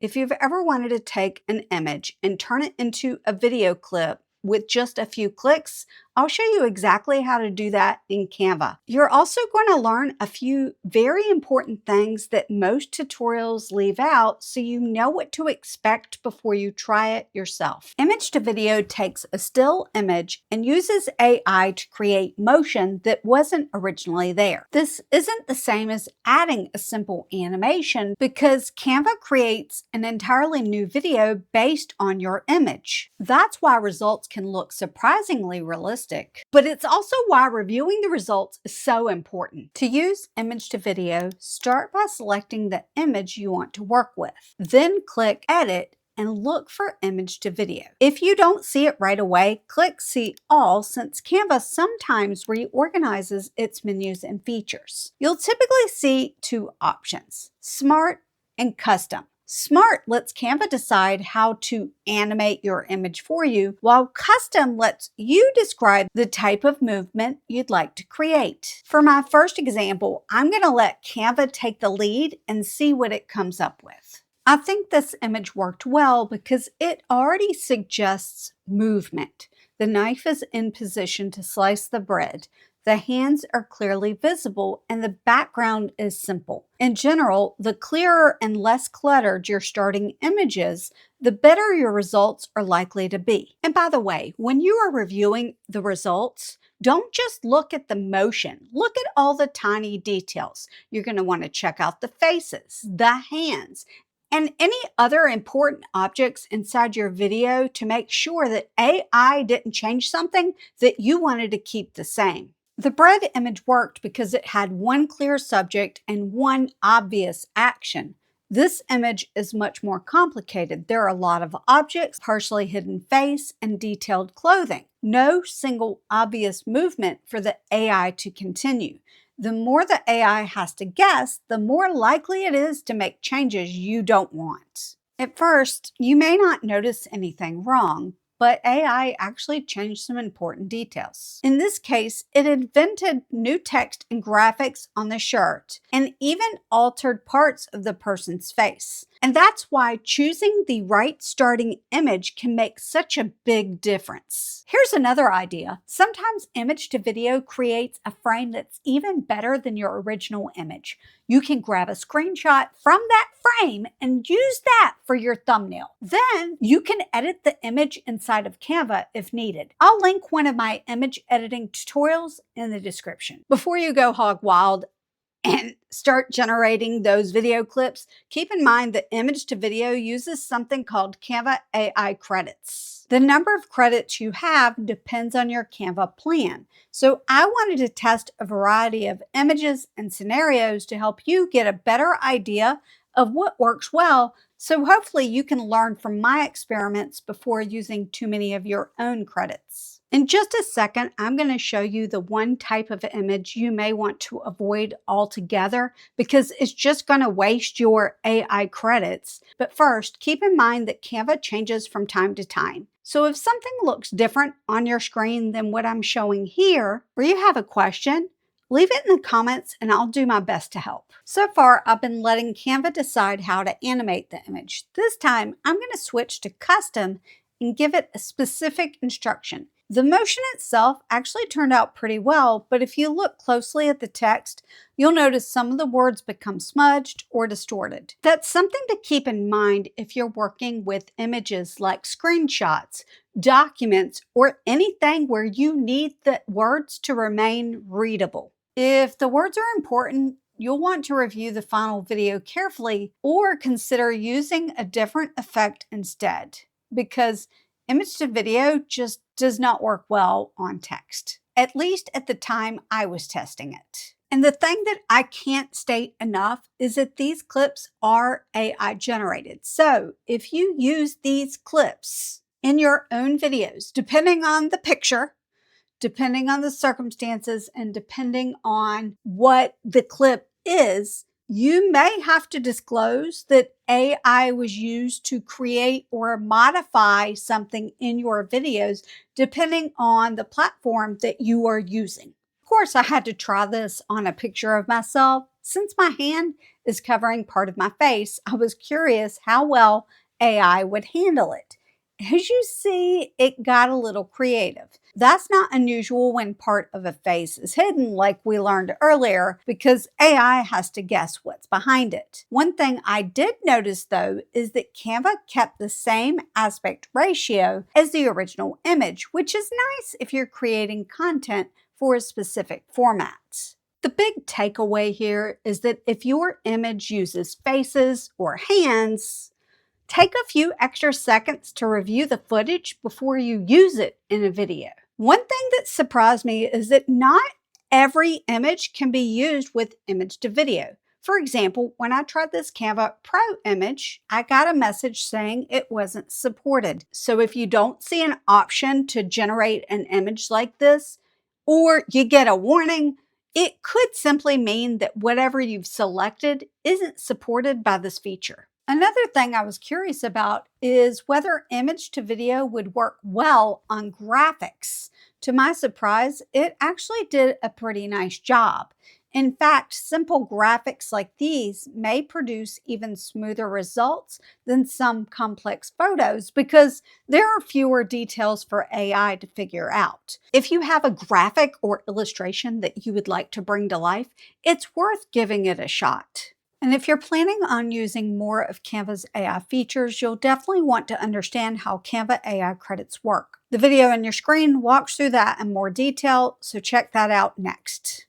If you've ever wanted to take an image and turn it into a video clip with just a few clicks, I'll show you exactly how to do that in Canva. You're also going to learn a few very important things that most tutorials leave out so you know what to expect before you try it yourself. Image to Video takes a still image and uses AI to create motion that wasn't originally there. This isn't the same as adding a simple animation because Canva creates an entirely new video based on your image. That's why results can look surprisingly realistic. But it's also why reviewing the results is so important. To use Image to Video, start by selecting the image you want to work with. Then click Edit and look for Image to Video. If you don't see it right away, click See All since Canva sometimes reorganizes its menus and features. You'll typically see two options, Smart and Custom. Smart lets Canva decide how to animate your image for you, while Custom lets you describe the type of movement you'd like to create. For my first example, I'm going to let Canva take the lead and see what it comes up with. I think this image worked well because it already suggests movement. The knife is in position to slice the bread. The hands are clearly visible and the background is simple. In general, the clearer and less cluttered your starting image is, the better your results are likely to be. And by the way, when you are reviewing the results, don't just look at the motion. Look at all the tiny details. You're going to want to check out the faces, the hands, and any other important objects inside your video to make sure that AI didn't change something that you wanted to keep the same. The bread image worked because it had one clear subject and one obvious action. This image is much more complicated. There are a lot of objects, partially hidden face, and detailed clothing. No single obvious movement for the AI to continue. The more the AI has to guess, the more likely it is to make changes you don't want. At first, you may not notice anything wrong, but AI actually changed some important details. In this case, it invented new text and graphics on the shirt and even altered parts of the person's face. And that's why choosing the right starting image can make such a big difference. Here's another idea. Sometimes Image to Video creates a frame that's even better than your original image. You can grab a screenshot from that frame and use that for your thumbnail. Then you can edit the image inside of Canva if needed. I'll link one of my image editing tutorials in the description. Before you go hog wild and start generating those video clips, keep in mind that Image to Video uses something called Canva AI credits. The number of credits you have depends on your Canva plan. So I wanted to test a variety of images and scenarios to help you get a better idea of what works well, so hopefully you can learn from my experiments before using too many of your own credits. In just a second, I'm going to show you the one type of image you may want to avoid altogether because it's just going to waste your AI credits. But first, keep in mind that Canva changes from time to time. So if something looks different on your screen than what I'm showing here, or you have a question, leave it in the comments and I'll do my best to help. So far, I've been letting Canva decide how to animate the image. This time, I'm going to switch to Custom and give it a specific instruction. The motion itself actually turned out pretty well, but if you look closely at the text, you'll notice some of the words become smudged or distorted. That's something to keep in mind if you're working with images like screenshots, documents, or anything where you need the words to remain readable. If the words are important, you'll want to review the final video carefully or consider using a different effect instead, because Image to Video just does not work well on text, at least at the time I was testing it. And the thing that I can't state enough is that these clips are AI generated. So if you use these clips in your own videos, depending on the picture, depending on the circumstances, and depending on what the clip is, you may have to disclose that AI was used to create or modify something in your videos, depending on the platform that you are using. Of course, I had to try this on a picture of myself Since my hand is covering part of my face, I was curious how well AI would handle it. As you see, it got a little creative. That's not unusual when part of a face is hidden, like we learned earlier, because AI has to guess what's behind it. One thing I did notice, though, is that Canva kept the same aspect ratio as the original image, which is nice if you're creating content for a specific format. The big takeaway here is that if your image uses faces or hands, take a few extra seconds to review the footage before you use it in a video. One thing that surprised me is that not every image can be used with image to video. For example, when I tried this Canva Pro image, I got a message saying it wasn't supported. So if you don't see an option to generate an image like this, or you get a warning, it could simply mean that whatever you've selected isn't supported by this feature. Another thing I was curious about is whether image to video would work well on graphics. To my surprise, it actually did a pretty nice job. In fact, simple graphics like these may produce even smoother results than some complex photos because there are fewer details for AI to figure out. If you have a graphic or illustration that you would like to bring to life, it's worth giving it a shot. And if you're planning on using more of Canva's AI features, you'll definitely want to understand how Canva AI credits work. The video on your screen walks through that in more detail, so check that out next.